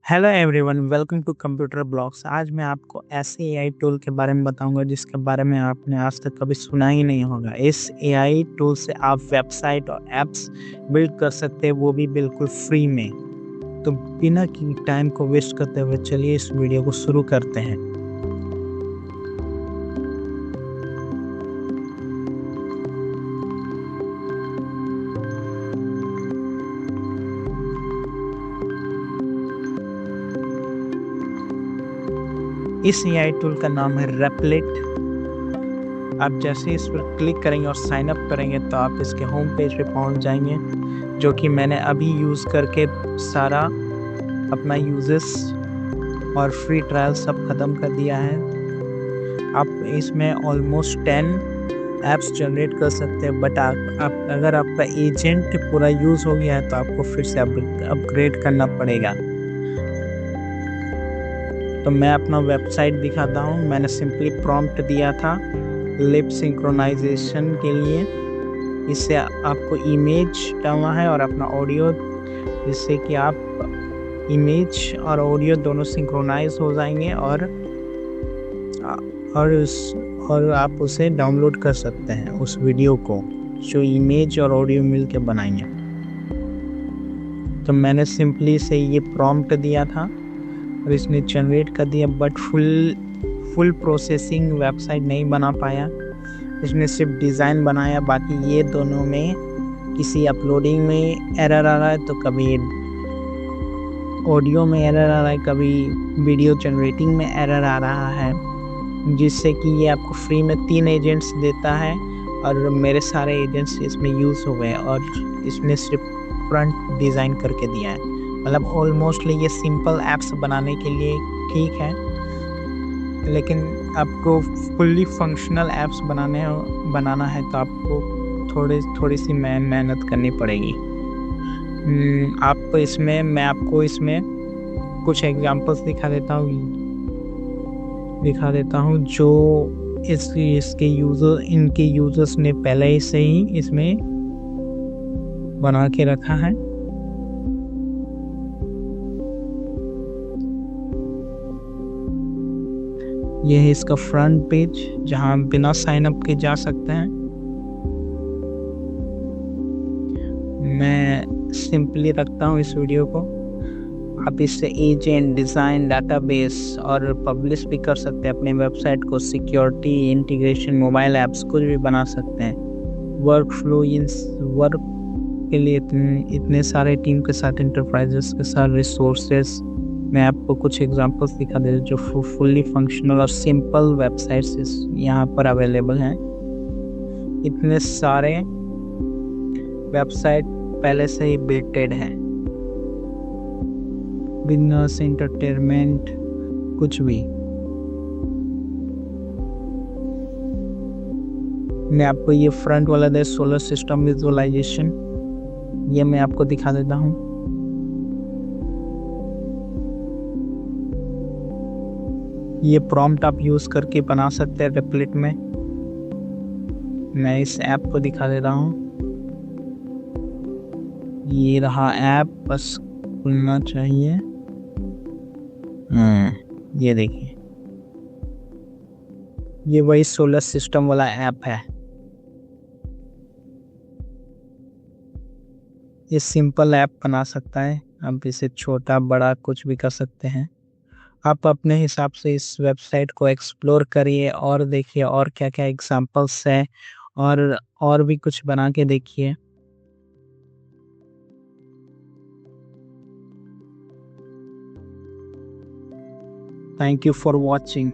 Hello everyone, welcome to computer blogs. आज मैं आपको ऐसे एआई टूल के बारे में बताऊंगा जिसके बारे में आपने आज तक कभी सुना ही नहीं होगा। इस एआई टूल से आप वेबसाइट और एप्स बिल्ड कर सकते हैं, वो भी बिल्कुल फ्री में। तो बिना की टाइम को वेस्ट करते हुए चलिए इस वीडियो को शुरू करते हैं। इस एआई टूल का नाम है रेपलेट। आप जैसे इस पर क्लिक करेंगे और साइन अप करेंगे तो आप इसके होम पेज पे पहुंच जाएंगे, जो कि मैंने अभी यूज़ करके सारा अपना यूजेस और फ्री ट्रायल सब ख़त्म कर दिया है। आप इसमें ऑलमोस्ट 10 ऐप्स जनरेट कर सकते हैं, बट आप अगर आपका एजेंट पूरा यूज़ हो गया है तो आपको फिर से अपग्रेड करना पड़ेगा। तो मैं अपना वेबसाइट दिखाता हूँ। मैंने सिंपली प्रॉम्प्ट दिया था लिप सिंक्रोनाइजेशन के लिए। इससे आपको इमेज डालना है और अपना ऑडियो, जिससे कि आप इमेज और ऑडियो दोनों सिंक्रोनाइज हो जाएंगे और आप उसे डाउनलोड कर सकते हैं, उस वीडियो को जो इमेज और ऑडियो मिल के बनाएंगे। तो मैंने सिंपली से ये प्रॉम्प्ट दिया था और इसने जनरेट कर दिया, बट फुल प्रोसेसिंग वेबसाइट नहीं बना पाया। इसने सिर्फ डिज़ाइन बनाया। बाकी ये दोनों में किसी अपलोडिंग में एरर आ रहा है, तो कभी ऑडियो में एरर आ रहा है, कभी वीडियो जनरेटिंग में एरर आ रहा है, जिससे कि ये आपको फ्री में 3 एजेंट्स देता है और मेरे सारे एजेंट्स इसमें यूज़ हो गए और इसने सिर्फ फ्रंट डिज़ाइन करके दिया है। मतलब ऑलमोस्टली ये सिंपल ऐप्स बनाने के लिए ठीक है, लेकिन आपको फुल्ली फंक्शनल ऐप्स बनाना है तो आपको थोड़ी सी मेहनत करनी पड़ेगी। मैं आपको इसमें कुछ एग्जांपल्स दिखा देता हूँ जो इनके यूजर्स ने पहले ही से ही इसमें बना के रखा है। ये है इसका फ्रंट पेज, जहाँ बिना साइन अप के जा सकते हैं। मैं सिंपली रखता हूँ इस वीडियो को। आप इससे एजेंट, डिज़ाइन, डाटाबेस और पब्लिश भी कर सकते हैं अपने वेबसाइट को। सिक्योरिटी, इंटीग्रेशन, मोबाइल ऐप्स कुछ भी बना सकते हैं। वर्क के लिए इतने सारे टीम के साथ, इंटरप्राइजेस के साथ रिसोर्सेस। मैं आपको कुछ एग्जांपल्स दिखा दे जो फुल्ली फंक्शनल और सिंपल वेबसाइट्स यहाँ पर अवेलेबल हैं। इतने सारे वेबसाइट पहले से ही बिल्टेड हैं, बिजनेस, एंटरटेनमेंट, कुछ भी। मैं आपको ये फ्रंट वाला दे सोलर सिस्टम विजुअलाइजेशन, ये मैं आपको दिखा देता हूँ। ये प्रॉम्प्ट आप यूज़ करके बना सकते हैं रेपलेट में। मैं इस ऐप को दिखा देता हूँ। ये रहा ऐप, बस खुलना चाहिए। ये देखिए, ये वही सोलर सिस्टम वाला ऐप है। ये सिंपल ऐप बना सकता है। आप इसे छोटा बड़ा कुछ भी कर सकते हैं। आप अपने हिसाब से इस वेबसाइट को एक्सप्लोर करिए और देखिए और क्या क्या एग्जांपल्स हैं, और भी कुछ बना के देखिए। Thank you for watching.